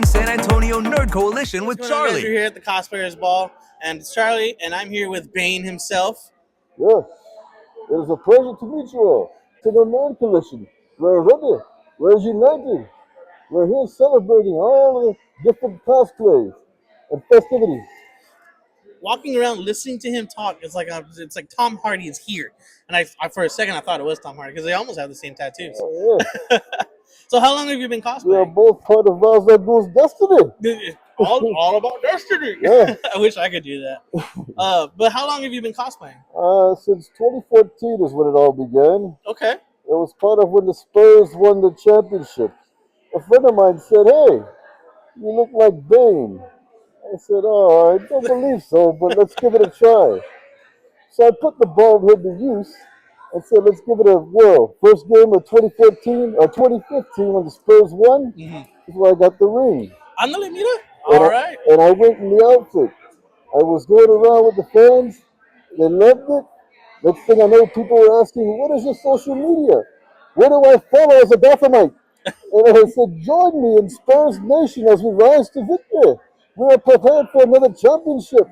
San Antonio Nerd Coalition with What's going on, guys? Charlie. We're here at the Cosplayers Ball, and it's Charlie, and I'm here with Bane himself. Yes, it is a pleasure to meet you all. To the Nerd Coalition, we're ready, we're united. We're here celebrating all the different cosplays and festivities. Walking around listening to him talk, it's like Tom Hardy is here, and I for a second I thought it was Tom Hardy because they almost have the same tattoos. Oh, yeah. So how long have you been We are cosplaying? both part of Ra's al Ghul's destiny. all about destiny. Yeah. I wish I could do that. But how long have you been cosplaying? Since 2014 is when it all began. Okay. It was part of when the Spurs won the championship. A friend of mine said, "Hey, you look like Bane." I said, "Oh, I don't believe so, but let's give it a try." So I put the bald head to use and said, "Let's give it a whirl." First game of 2014 or 2015 when the Spurs won is where I got the ring. Ándale, mira. All right. And I went in the outfit. I was going around with the fans. They loved it. Next thing I know, people were asking, "What is your social media? Where do I follow as a Baphomet?" And I said, "Join me in Spurs Nation as we rise to victory. We are prepared for another championship."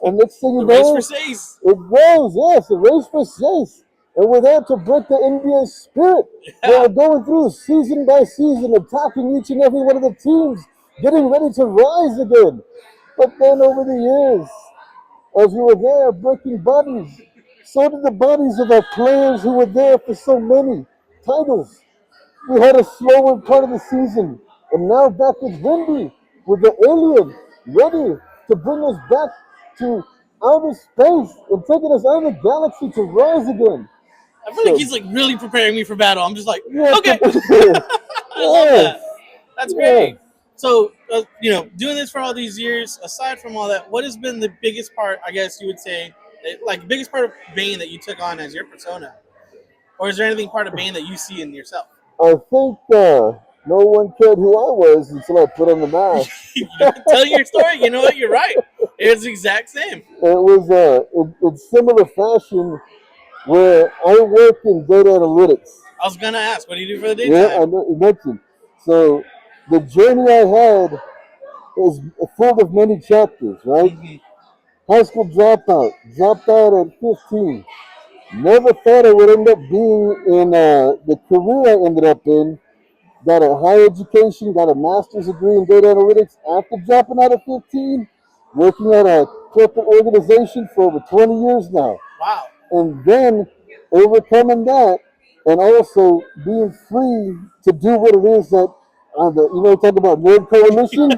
And next thing you The race know, for saves. it was, yes, a race for safe. And we're there to break the NBA spirit. We're going through season by season, attacking each and every one of the teams, getting ready to rise again. But then over the years, as we were there breaking bodies, so did the bodies of our players who were there for so many titles. We had a slower part of the season, and now back with Wendy, with the alien, ready to bring us back to outer space and taking us out of the galaxy to rise again. I feel like he's like really preparing me for battle. I'm just like, Yeah, okay. I love that. That's great. Yes. So, doing this for all these years, aside from all that, what has been the biggest part, I guess you would say, like biggest part of Bane that you took on as your persona? Or is there anything part of Bane that you see in yourself? I think no one cared who I was until I put on the mask. Telling your story, you know what? You're right. It's the exact same. It was in similar fashion where I work in data analytics. I was going to ask, what do you do for the daytime? Yeah, I know you mentioned. So the journey I had is full of many chapters, right? High school dropout, dropped out at 15. Never thought I would end up being in the career I ended up in. Got a higher education, got a master's degree in data analytics after dropping out at 15, working at a corporate organization for over 20 years now. Wow. And then overcoming that and also being free to do what it is that, talk about Nerd Coalition,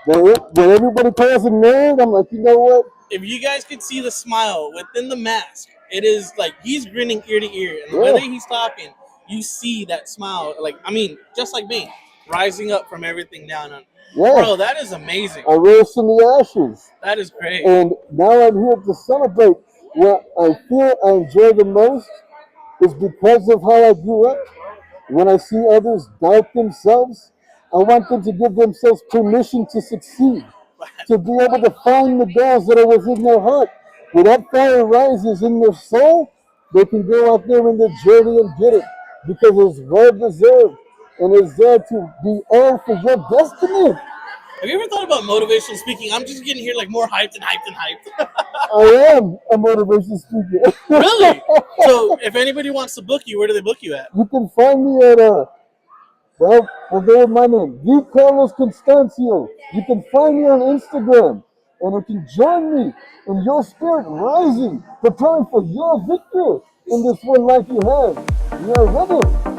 that everybody calls a nerd. I'm like, you know what? If you guys could see the smile within the mask, it is like he's grinning ear to ear. And the way he's talking, you see that smile. Like, I mean, just like me, rising up from everything down on. Yeah. Bro, that is amazing. I rose from the ashes. That is great. And now I'm here to celebrate. What I feel I enjoy the most is because of how I grew up. When I see others doubt themselves, I want them to give themselves permission to succeed, to be able to find the goals that are within their heart. When that fire rises in their soul, they can go out there in their journey and get it because it's well deserved and it's there to be all for your destiny. Have you ever thought about motivational speaking? I'm just getting here like more hyped and hyped and hyped. I am a motivation speaker. Really? So if anybody wants to book you, where do they book you at? You can find me at I'll go with my name, V. Carlos Constancio. You can find me on Instagram, and you can join me in your spirit rising, preparing for your victory in this one life you have. You're ready.